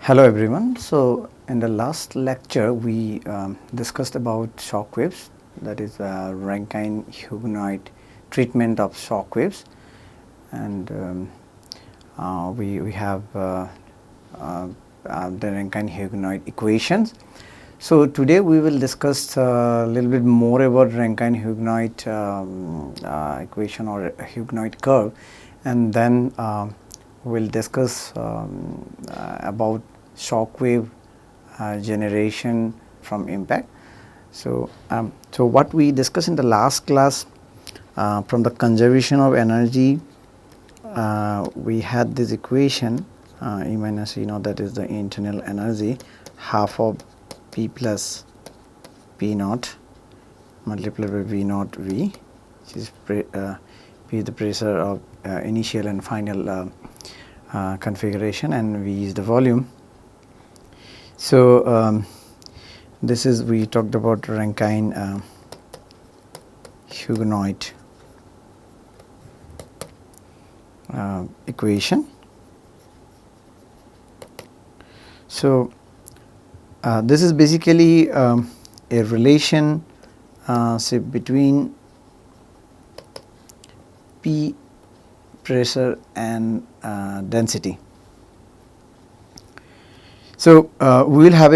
Hello everyone. So in the last lecture we discussed about shock waves, that is Rankine Hugonoit treatment of shock waves, and we have the Rankine Hugonoit equations. So today we will discuss a little bit more about Rankine Hugonoit equation or Hugonoit curve, and then we'll discuss about shock wave generation from impact. So what we discussed in the last class, from the conservation of energy, we had this equation E minus E naught, that is the internal energy, half of P plus P naught multiplied by V naught V, which is P is the pressure of initial and final configuration, and V is the volume. So this is, we talked about Rankine Hugonoit equation. So this is basically a relation say between P pressure and density. So we will have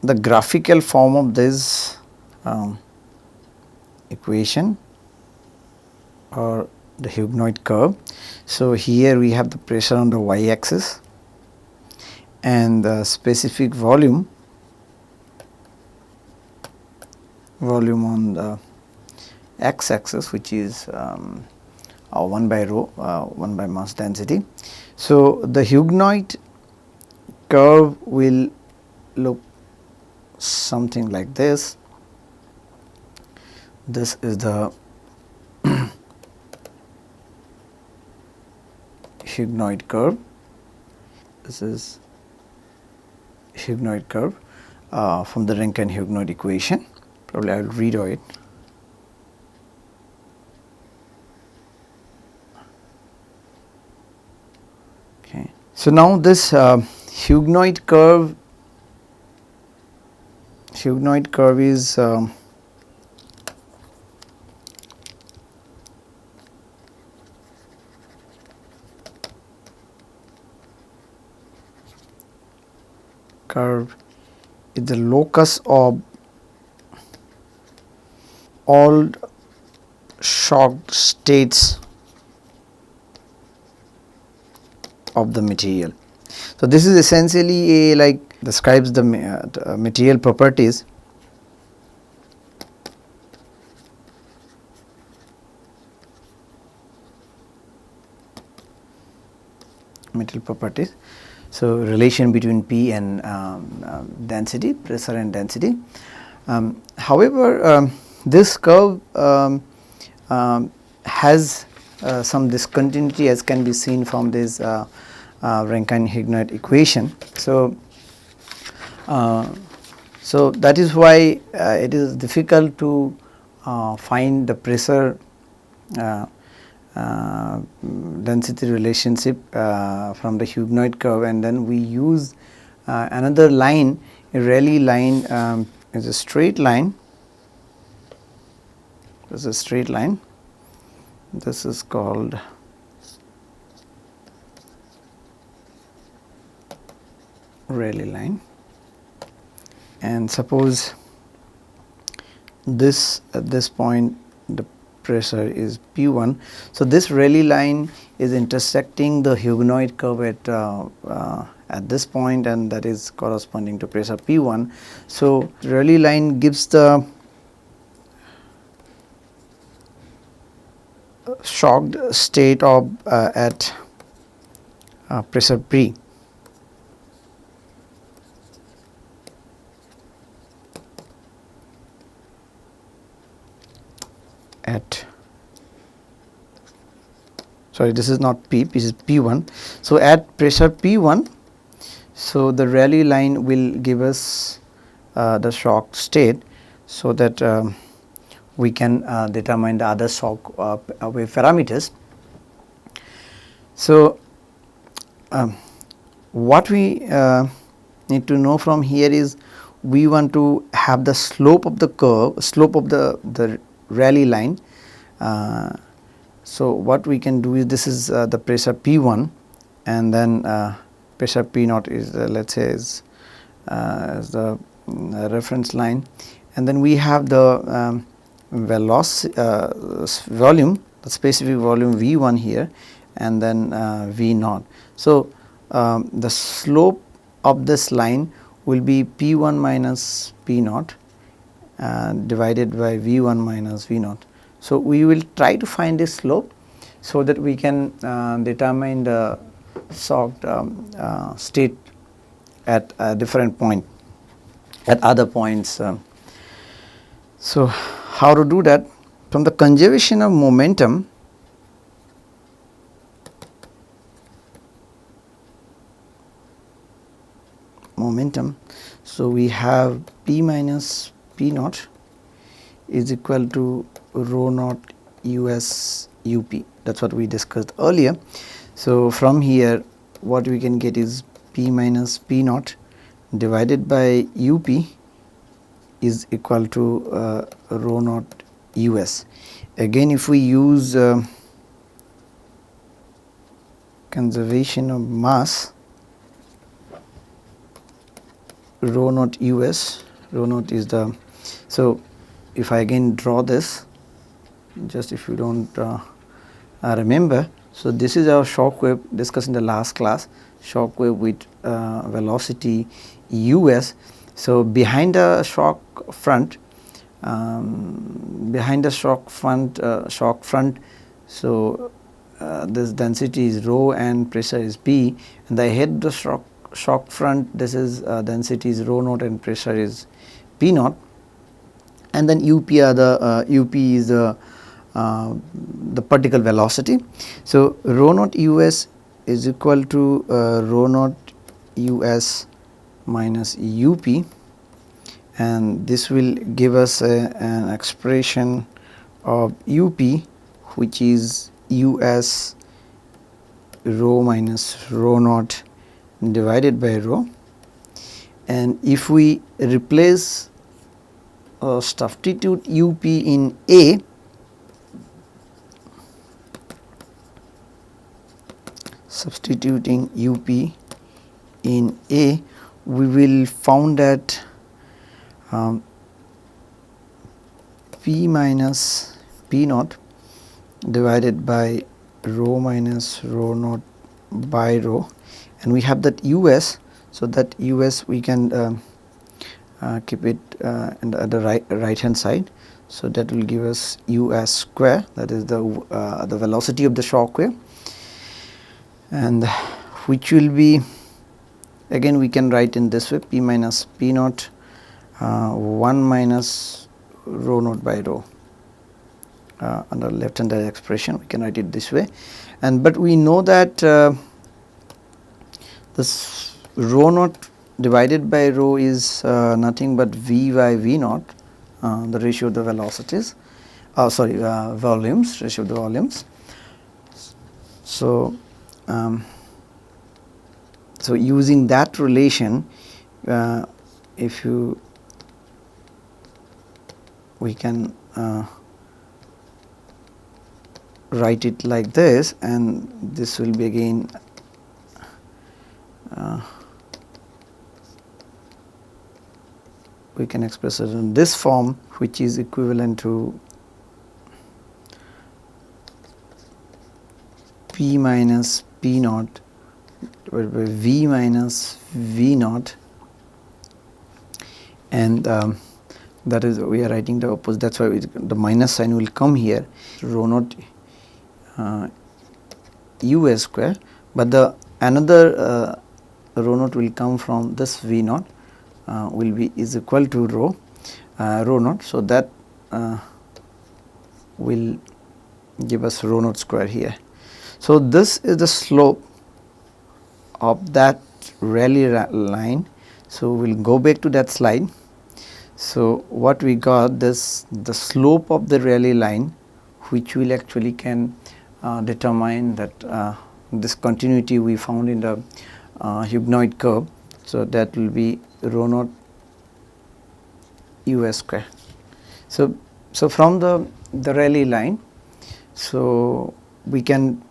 the graphical form of this equation or the Hugonoit curve. So here we have the pressure on the y-axis and the specific volume on the x-axis, which is 1 by rho, 1 by mass density. So the Hugonoit curve will look something like this. This is the Hugonoit curve. This is Hugonoit curve from the Rankine Hugonoit equation. Probably I will redraw it. Okay. So now this Hugonoit curve is the locus of all shocked states of the material. So this is essentially describes the material properties So relation between P and density, pressure and density. However, this curve has some discontinuity, as can be seen from this Rankine Hugonoit equation. So that is why it is difficult to find the pressure density relationship from the Hugonoit curve, and then we use another line, a Rayleigh line, is a straight line. This is a straight line. This is called Rayleigh line, and suppose this at this point the pressure is P1. So this Rayleigh line is intersecting the Hugonoit curve at this point, and that is corresponding to pressure P1. So Rayleigh line gives the shocked state of at pressure P. This is not P, this is P1. So at pressure P1, so the Rayleigh line will give us the shock state, so that we can determine the other shock wave parameters. So what we need to know from here is we want to have the slope of the curve, slope of the Rayleigh line. So what we can do is, this is the pressure P1, and then pressure P naught is let us say is the reference line, and then we have the volume, the specific volume V1 here, and then V naught. So the slope of this line will be P1 minus P naught divided by V1 minus V naught. So we will try to find this slope so that we can determine the shocked state at a different point, at other points. So how to do that? From the conservation of momentum, so we have P minus P naught is equal to rho naught US UP. That is what we discussed earlier. So from here what we can get is P minus P naught divided by UP is equal to rho naught US. Again, if we use conservation of mass, rho naught US, rho naught is the, so if I again draw this, just if you don't remember, so this is our shock wave discussed in the last class, shock wave with velocity US. So behind the shock front, so this density is rho and pressure is P, and the head of the shock front, this is density is rho naught and pressure is P naught, and then UP are the UP is the particle velocity. So rho naught US is equal to rho naught US minus UP, and this will give us an expression of UP, which is US rho minus rho naught divided by rho. And if we replace substitute UP in A, substituting UP in A, we will found that P minus P naught divided by rho minus rho naught by rho, and we have that US. So that US we can keep it at the right hand side. So that will give us US square, that is the velocity of the shock wave, and which will be, again we can write in this way, P minus P naught 1 minus rho naught by rho. Under left hand expression we can write it this way, and but we know that this rho naught divided by rho is nothing but V by V naught, the ratio of the velocities, volumes, ratio of the volumes. So so using that relation, if you we can write it like this, and this will be again we can express it in this form, which is equivalent to P minus P naught divided by V minus V naught, and that is, we are writing the opposite, that is why the minus sign will come here, rho naught US square, but the another rho naught will come from this V naught, will be is equal to rho naught. So that will give us rho naught square here. So this is the slope of that Rayleigh line. So we will go back to that slide. So what we got, this the slope of the Rayleigh line, which will actually can determine that this continuity we found in the Hugonoit curve. So that will be rho naught US square. So from the Rayleigh line, so we can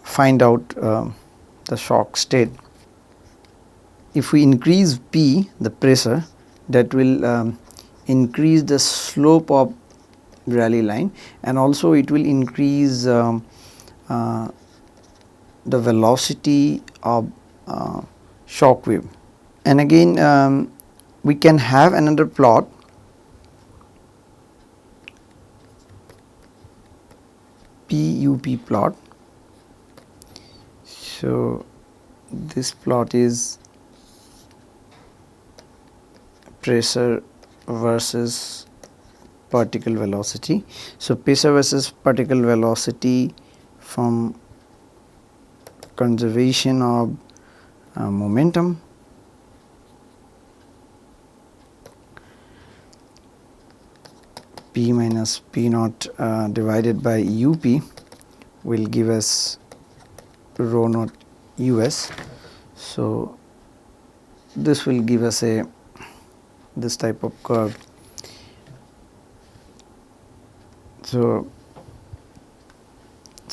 find out the shock state. If we increase P, the pressure, that will increase the slope of Rayleigh line, and also it will increase the velocity of shock wave. And again we can have another plot PUP plot. So this plot is pressure versus particle velocity. So pressure versus particle velocity from conservation of momentum, P minus P naught divided by UP will give us rho naught US. So this will give us this type of curve. So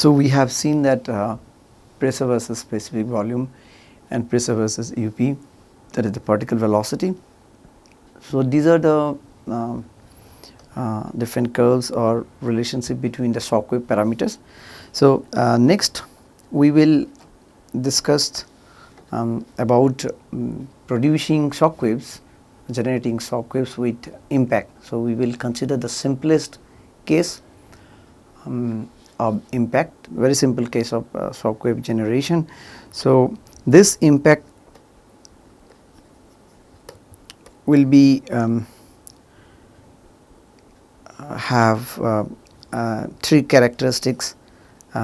we have seen that pressure versus specific volume and pressure versus UP, that is the particle velocity. So these are the different curves or relationship between the shock wave parameters. So next we will discuss about producing shock waves, generating shock waves with impact. So we will consider the simplest case of impact, very simple case of shock wave generation. So this impact will be have three characteristics.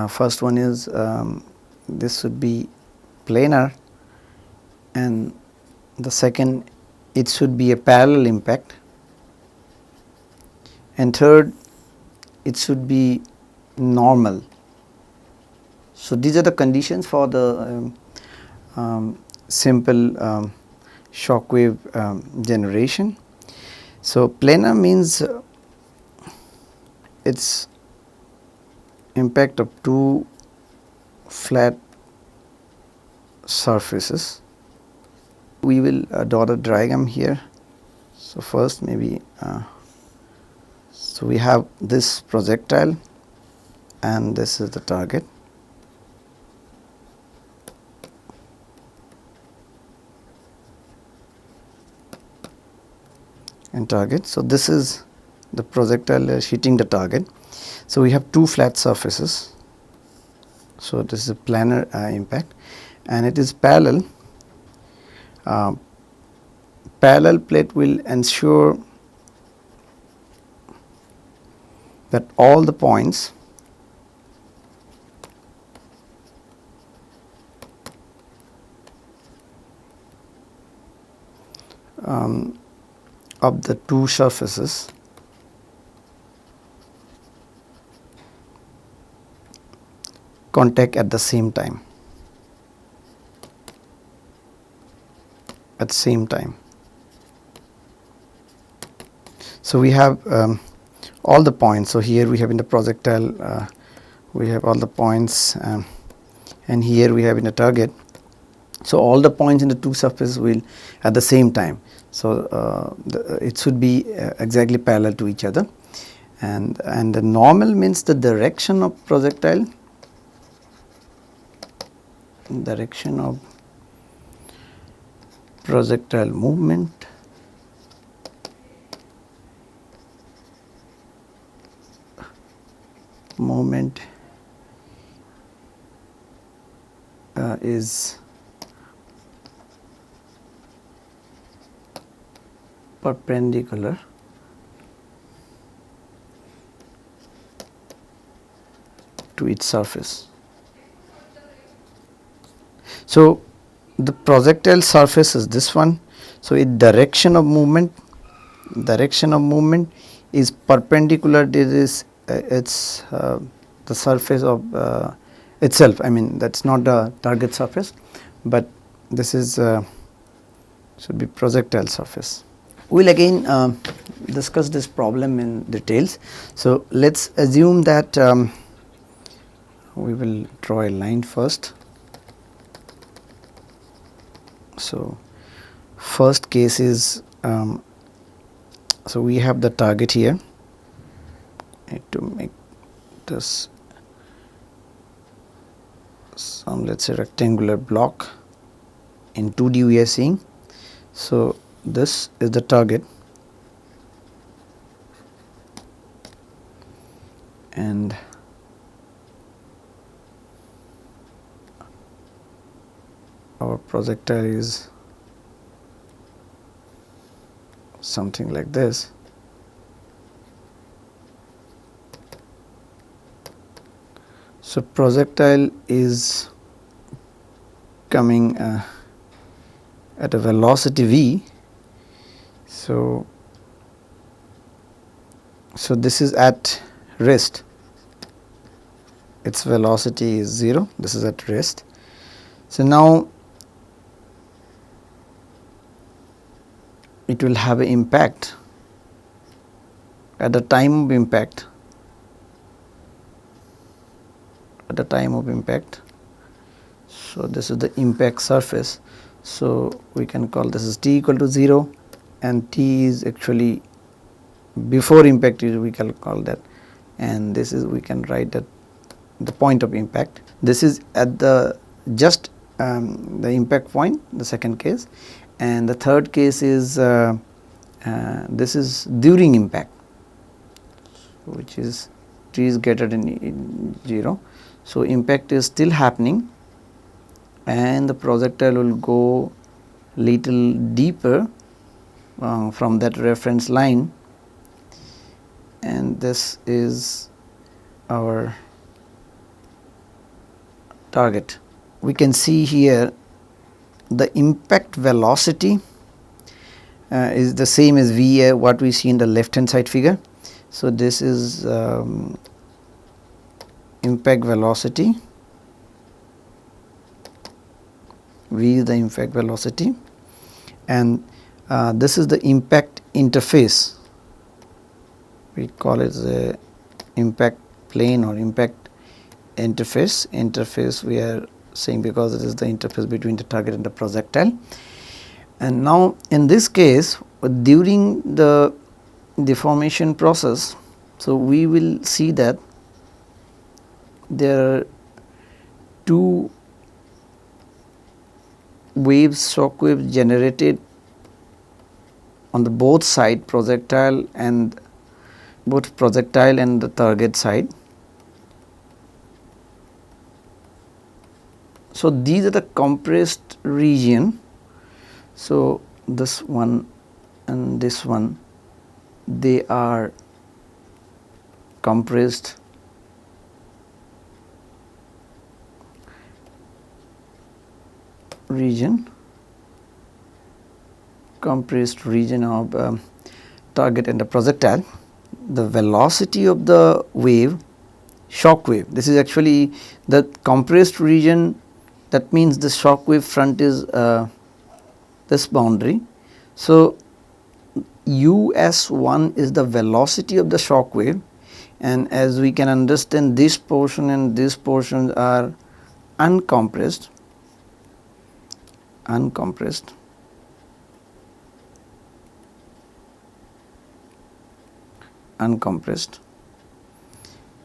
First one is this should be planar, and the second, it should be a parallel impact, and third, it should be normal. So these are the conditions for the simple shock wave generation. So planar means its impact of two flat surfaces. We will draw the diagram here. So first maybe so we have this projectile and this is the target. And target. So this is the projectile hitting the target. So we have two flat surfaces. So this is a planar impact, and it is parallel. Parallel plate will ensure that all the points of the two surfaces contact at the same time. At the same time. So we have all the points. So here we have in the projectile we have all the points, and here we have in the target. So all the points in the two surfaces will at the same time. So it should be exactly parallel to each other, and the normal means the direction of projectile, direction of projectile movement is perpendicular to its surface. So the projectile surface is this one. So its direction of movement is perpendicular. This is the surface of itself. I mean, that's not the target surface, but this is should be projectile surface. We'll again discuss this problem in details. So let's assume that we will draw a line first. So first case is so we have the target here. Need to make this some, let's say, rectangular block. In 2D we are seeing. So this is the target, and our projectile is something like this. So projectile is coming at a velocity v. So this is at rest, its velocity is 0, this is at rest. So now it will have an impact at the time of impact. At the time of impact, so this is the impact surface. So we can call this is t equal to 0, and t is actually before impact, we can call that, and this is, we can write that the point of impact. This is at the just the impact point, the second case, and the third case is this is during impact, which is t is greater than 0. So impact is still happening, and the projectile will go little deeper from that reference line, and this is our target. We can see here the impact velocity is the same as v, what we see in the left hand side figure. So this is impact velocity, v is the impact velocity, and this is the impact interface. We call it the impact plane or impact interface. Interface we are saying because it is the interface between the target and the projectile. And now in this case, during the deformation process, so we will see that there are two waves, shock waves generated on the both side, projectile and both projectile and the target side. So these are the compressed region. So this one and this one, they are compressed region, compressed region of target and the projectile. The velocity of the wave, shock wave, this is actually the compressed region. That means the shock wave front is this boundary. So us1 is the velocity of the shock wave, and as we can understand, this portion and this portion are uncompressed,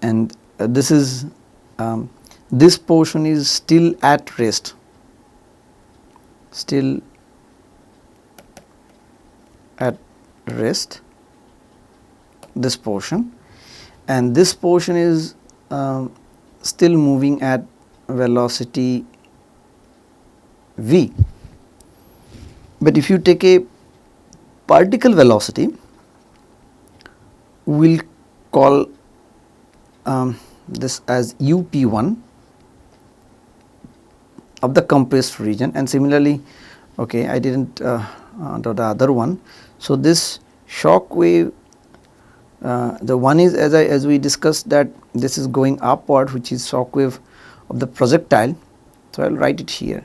and this is this portion is still at rest, this portion, and this portion is still moving at velocity v. But if you take a particle velocity, we will call this as up1 of the compressed region, and similarly, okay, I did not do the other one. So this shock wave, the one is as we discussed that this is going upward, which is shock wave of the projectile. So, I will write it here.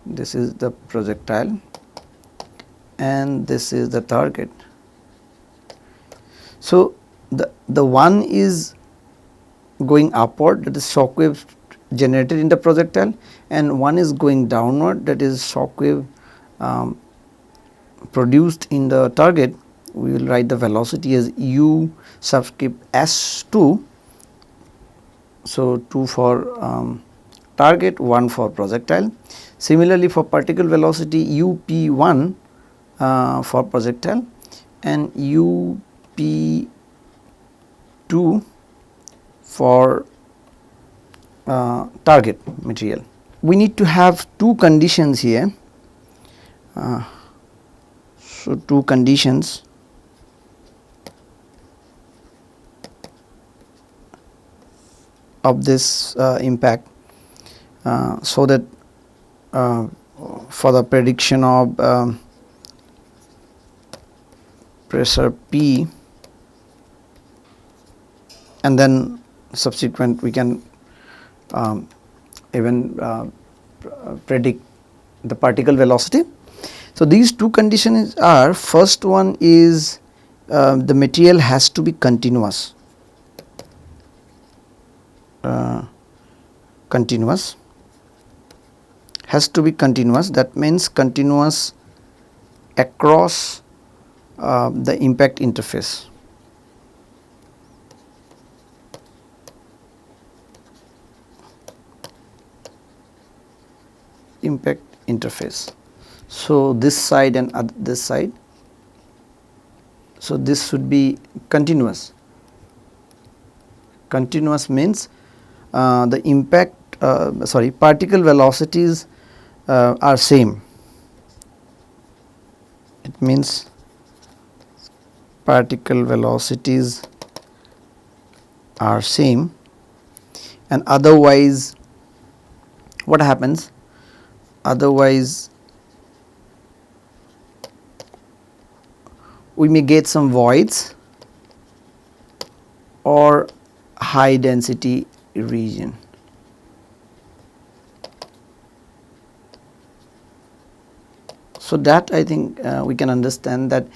This is the projectile and this is the target. So, the one is going upward, that is shock wave generated in the projectile, and one is going downward, that is shock wave produced in the target. We will write the velocity as u subscript s2. So, 2 for target, 1 for projectile. Similarly, for particle velocity up1 for projectile and up2 for target material. We need to have two conditions here. So, two conditions of this impact, so that for the prediction of pressure P, and then subsequent we can even predict the particle velocity. So, these two conditions are, first one is the material has to be continuous, has to be continuous, that means continuous across the impact interface. Impact interface. So, this side and this side. So, this should be continuous. Continuous means the impact particle velocities are same. It means particle velocities are same, and otherwise what happens? Otherwise we may get some voids or high density region. So, that I think we can understand that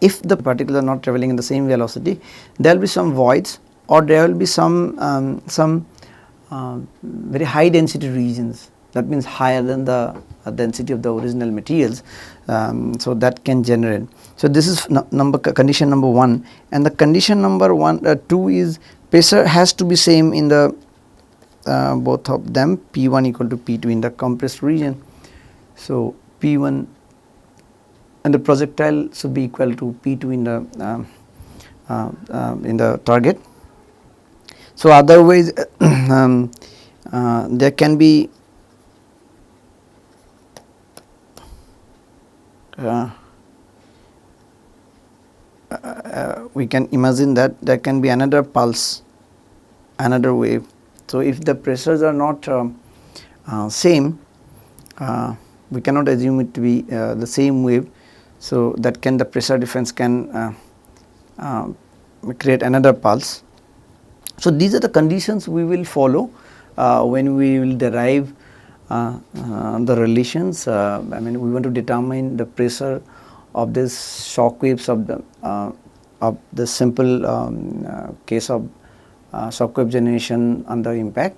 if the particles are not travelling in the same velocity, there will be some voids or there will be some very high density regions, that means higher than the density of the original materials. So, that can generate. So, this is condition number 1, and the condition number 2 is pressure has to be same in the both of them, P1 equal to P2 in the compressed region. So, P1 and the projectile should be equal to P2 in the target. So, otherwise there can be we can imagine that there can be another pulse, another wave. So, if the pressures are not same, we cannot assume it to be the same wave. So, that the pressure difference can create another pulse. So, these are the conditions we will follow when we will derive the relations. I mean, we want to determine the pressure of this shock waves of the simple case of shock wave generation under impact,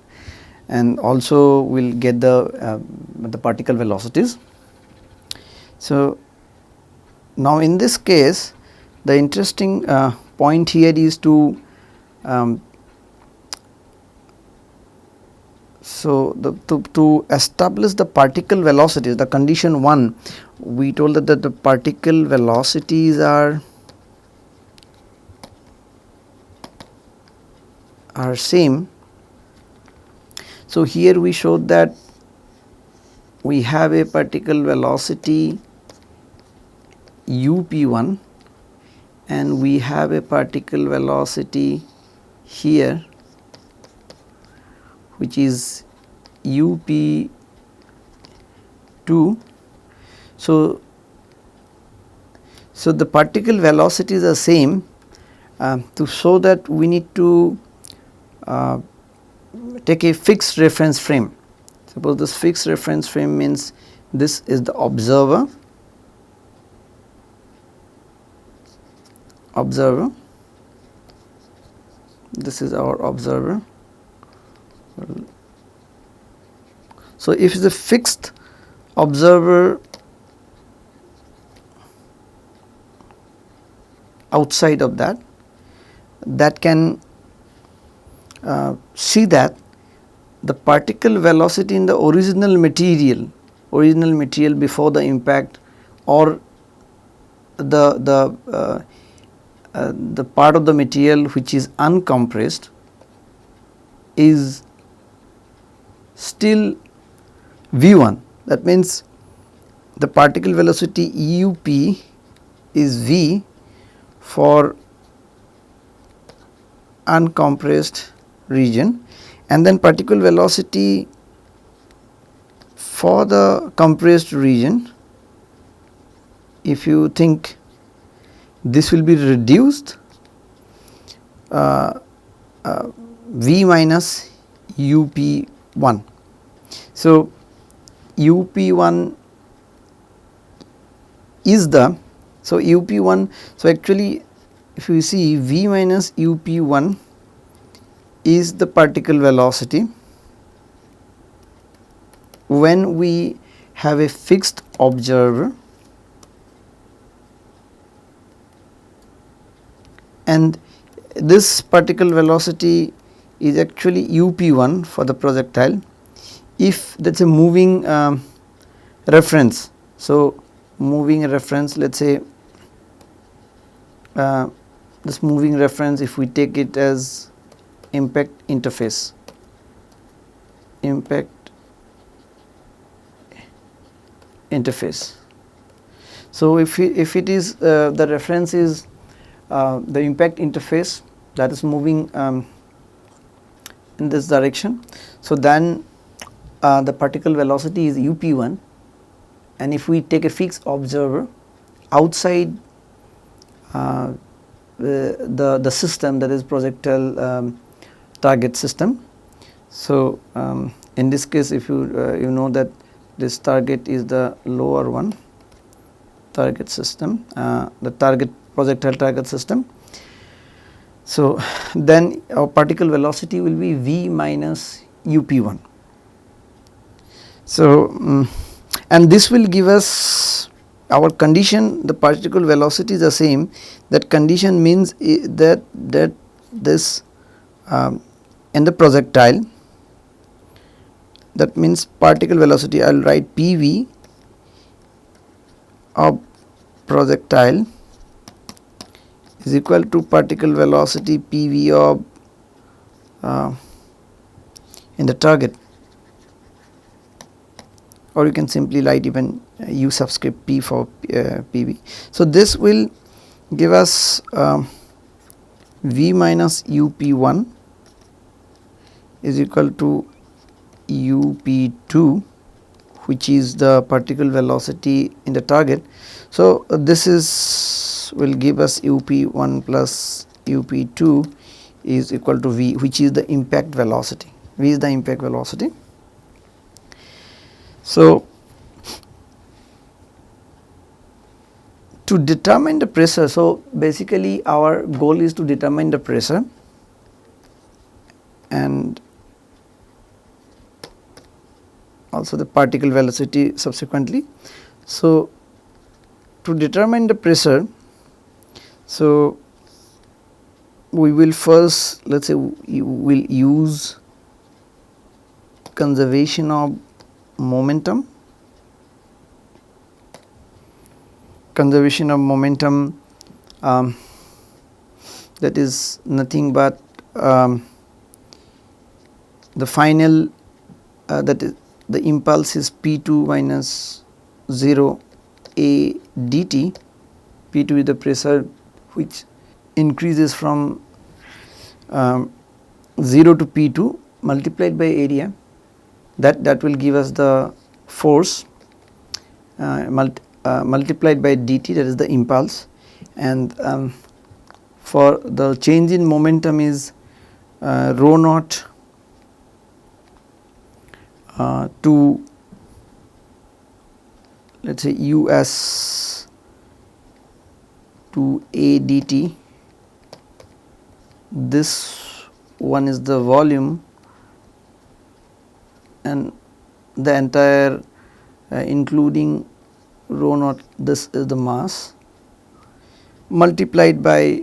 and also we will get the particle velocities. So, now in this case the interesting point here is to to establish the particle velocities, the condition 1, we told that the particle velocities are same. So, here we showed that we have a particle velocity up1 and we have a particle velocity here which is up2. So, the particle velocities are same. To show that we need to take a fixed reference frame. Suppose this fixed reference frame means this is the observer, this is our observer. So, if it is a fixed observer outside of that, that can see that the particle velocity in the original material before the impact, or the part of the material which is uncompressed is still v1. That means the particle velocity UP is v for uncompressed region, and then particle velocity for the compressed region, if you think this will be reduced v minus UP1. So, UP1 is the, so UP1, so actually if you see v minus UP1 is the particle velocity when we have a fixed observer, and this particle velocity is actually UP1 for the projectile if that is a moving reference. So, moving reference, let us say this moving reference, if we take it as impact interface, So, if it is the reference is the impact interface that is moving in this direction, so then the particle velocity is UP1, and if we take a fixed observer outside the system, that is projectile target system. So, in this case, if you you know that this target is the lower one, target system, the target projectile target system. So, then our particle velocity will be v minus UP1. So, and this will give us our condition, the particle velocity is the same. That condition means that this in the projectile, that means particle velocity, I will write PV of projectile is equal to particle velocity PV of in the target, or you can simply write even U subscript P for PV. So, this will give us V minus UP1 is equal to UP2, which is the particle velocity in the target. So, this is will give us UP1 plus UP2 is equal to V, which is the impact velocity. V is the impact velocity. So, to determine the pressure, so basically our goal is to determine the pressure and also the particle velocity subsequently. So, to determine the pressure, so we will first, let us say we will use conservation of momentum. Conservation of momentum, that is nothing but the final that is the impulse is P2 minus 0 A dt. P2 is the pressure which increases from 0 to P2 multiplied by area, that will give us the force multiplied by dt, that is the impulse, and for the change in momentum is rho naught to, let us say, US to A dt. This one is the volume, and the entire including rho naught, this is the mass, multiplied by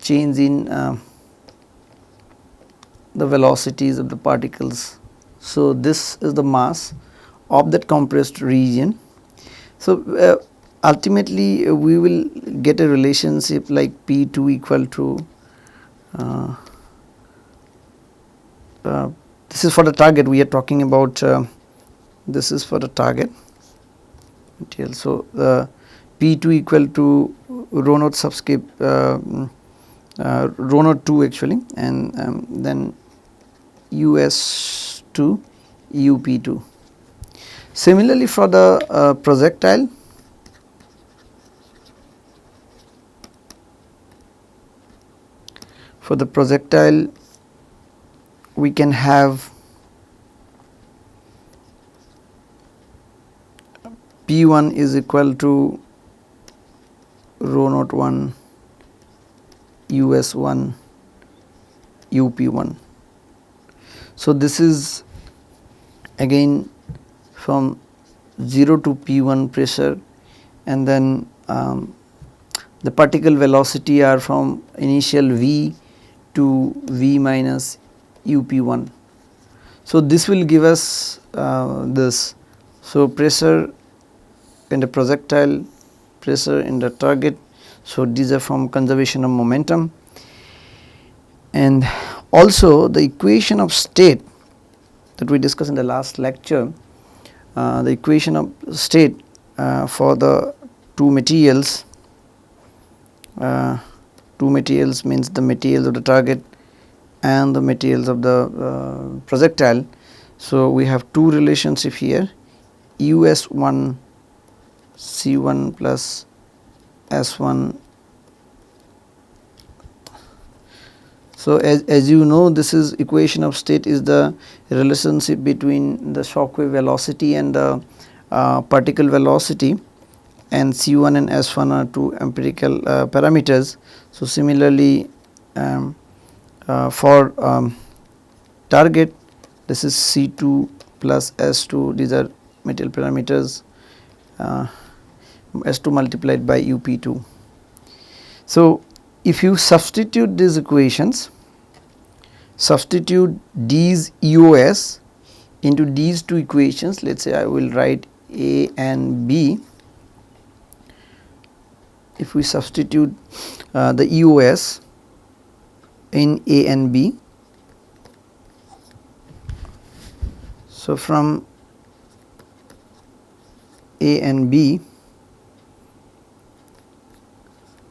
change in the velocities of the particles. So, this is the mass of that compressed region. So, ultimately we will get a relationship like P2 equal to this is for the target we are talking about, this is for the target material. So, P2 equal to rho naught subscript rho naught 2 actually, and then US to UP2. Similarly, for the projectile, we can have P1 is equal to rho naught 1 US1 UP1. So, this is again from 0 to P1 pressure, and then the particle velocity are from initial V to V minus UP1. So, this will give us this. So, pressure in the projectile, pressure in the target. So, these are from conservation of momentum, and also the equation of state that we discussed in the last lecture. The equation of state for the two materials means the materials of the target and the materials of the projectile. So, we have two relationship here, US1 C1 plus S1. So, as you know, this is equation of state is the relationship between the shock wave velocity and the particle velocity, and C1 and S1 are two empirical parameters. So, similarly for target, this is C2 plus S2, these are material parameters, S2 multiplied by UP2. So, if you substitute these equations, substitute these EOS into these two equations, let us say I will write A and B. If we substitute the EOS in A and B, so from A and B,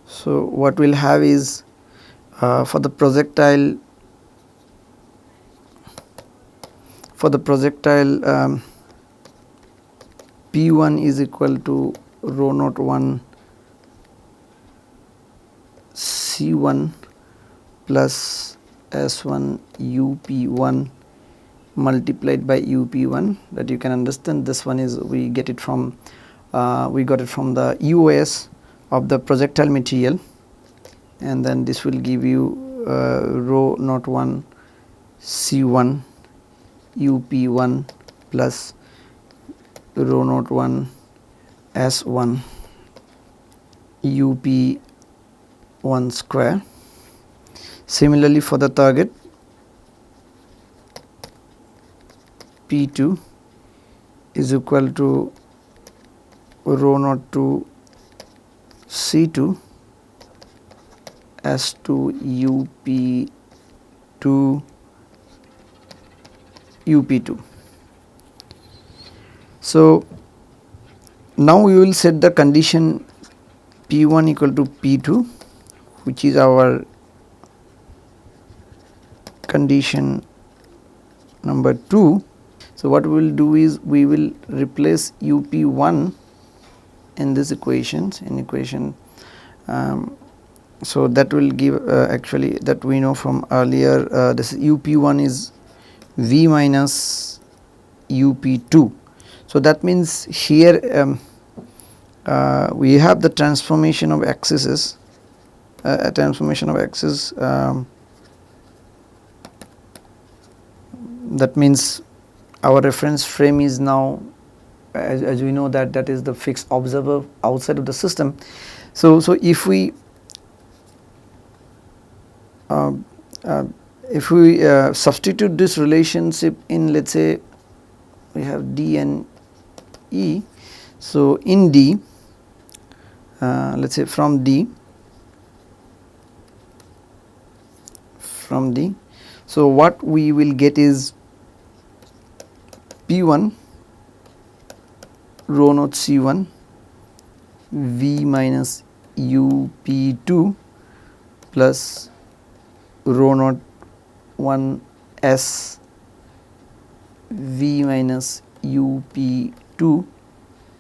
so what we will have is for the projectile P1 is equal to rho naught 1 C1 plus S1 UP1 multiplied by UP1, that you can understand. This one is we got it from the EOS of the projectile material, and then this will give you rho naught 1 C1 UP1 plus rho naught 1 S1 UP1 square. Similarly, for the target P2 is equal to rho naught 2 C2 S2 UP2 UP2. So, now we will set the condition P1 equal to P2, which is our condition number 2. So, what we will do is we will replace UP1 in this equation. So, that will give actually that we know from earlier, this UP1 is V minus up2. So that means here we have the transformation of axes, that means our reference frame is now, as we know, that is the fixed observer outside of the system. So if we substitute this relationship in, let's say we have D and E. So in D, let's say from D, so what we will get is P1 rho naught C1 V minus UP2 plus rho naught 1 S V minus UP2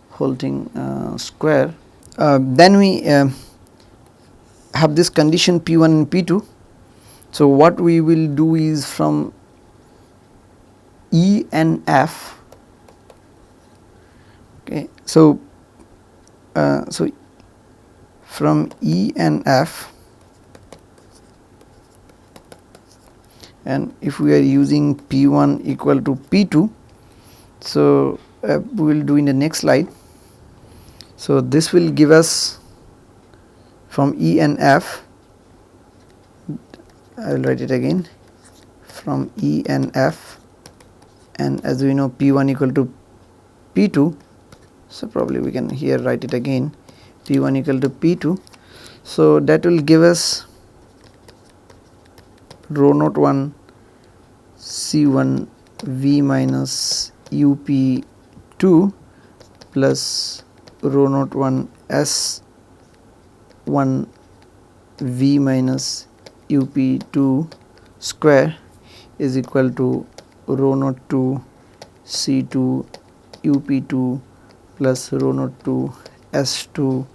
whole thing square. Then we have this condition P1 and P2. So what we will do is from E and F, okay, so from E and F, and if we are using P1 equal to P2, so we will do in the next slide. So this will give us from E and F, I will write it again, from E and F, and as we know P1 equal to P2, so probably we can here write it again, P1 equal to P2. So that will give us rho naught 1 C1 V minus UP2 plus rho naught 1 S1 V minus UP2 square is equal to rho naught 2 C2 UP2 plus rho naught 2 S2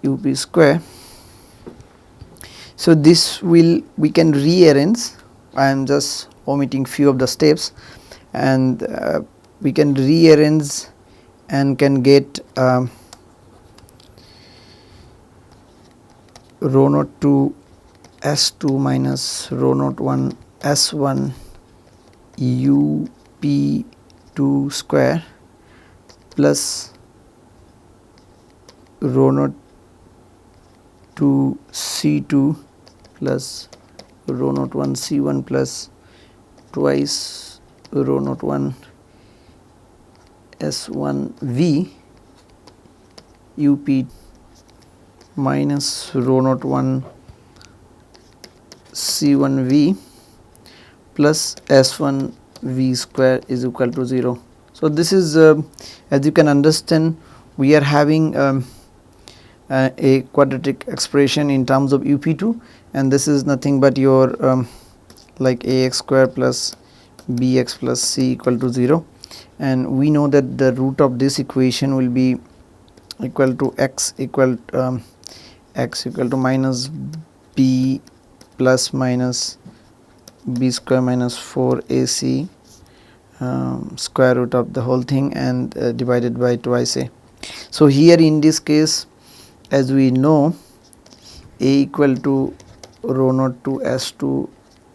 UP square. So this we can rearrange. I am just omitting few of the steps, and we can rearrange and can get rho naught 2 S2 minus rho naught 1 S1 UP2 square plus rho naught 2 C2 plus rho naught 1 C1 plus twice rho naught 1 S1 V UP minus rho naught 1 C1 V plus S1 V square is equal to 0. So this is as you can understand, we are having a quadratic expression in terms of UP2, and this is nothing but your like ax square plus bx plus c equal to 0, and we know that the root of this equation will be equal to x equal to minus b plus minus b square minus 4ac square root of the whole thing and divided by twice a. So here in this case, as we know, a equal to rho naught 2 S2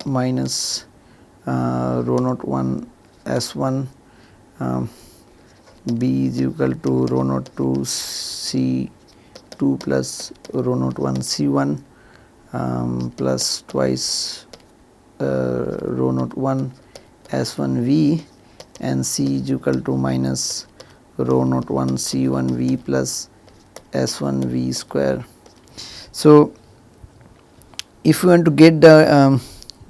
minus rho naught 1 S1, b is equal to rho naught 2 C2 plus rho naught 1 C1 plus twice rho naught 1 S1 V, and c is equal to minus rho naught 1 C1 V plus S1 V square. So if we want to get the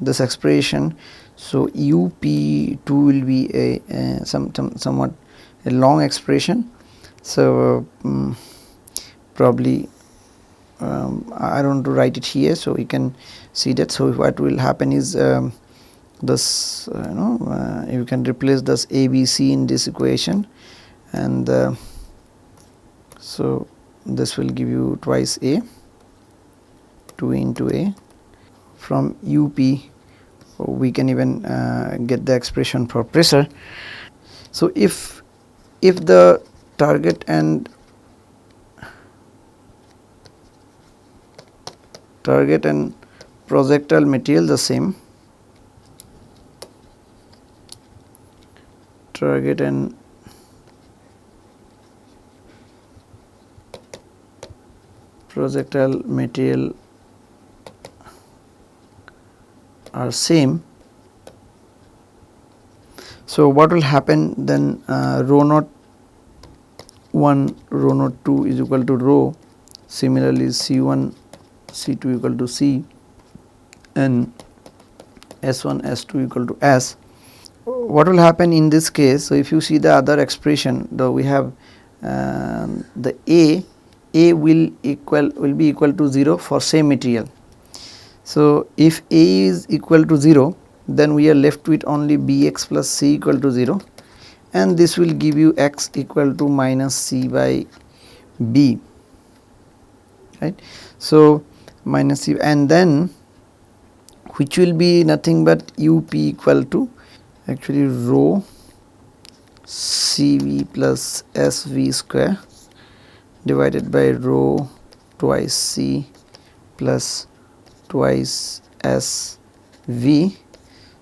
this expression, so UP2 will be a somewhat a long expression. So probably I don't want to write it here, so we can see that. So what will happen is this you can replace this ABC in this equation, and so this will give you twice a, 2 into a, from UP we can even get the expression for pressure. So if the target and projectile material the same, target and projectile material are same, so what will happen then, rho naught 1 rho naught 2 is equal to rho, similarly C1 C2 equal to C, and S1 S2 equal to S. What will happen in this case? So if you see the other expression, though we have the A will be equal to 0 for same material. So if A is equal to 0, then we are left with only Bx plus C equal to 0, and this will give you x equal to minus C by B, right. So minus C, and then which will be nothing but UP equal to actually rho CV plus SV square divided by rho twice C plus twice SV.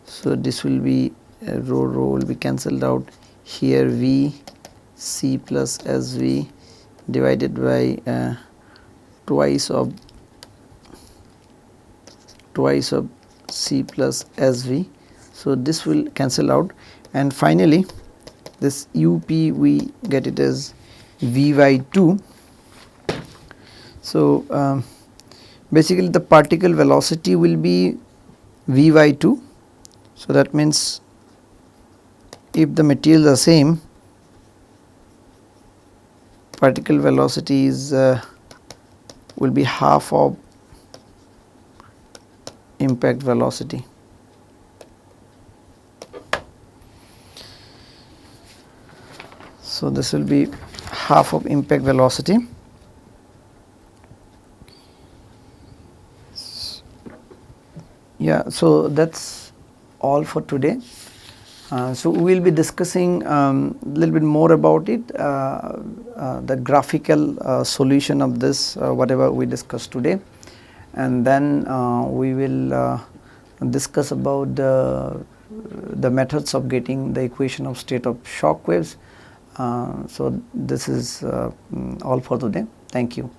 So this will be rho will be cancelled out, here V C plus SV divided by twice of C plus SV. So this will cancel out, and finally this UP we get it as V by 2. So basically the particle velocity will be V by 2. So that means if the materials are same, particle velocity is will be half of impact velocity. So this will be half of impact velocity. Yeah, so that's all for today. So we will be discussing a little bit more about it, the graphical solution of this whatever we discussed today, and then we will discuss about the methods of getting the equation of state of shock waves. So this is all for today. Thank you.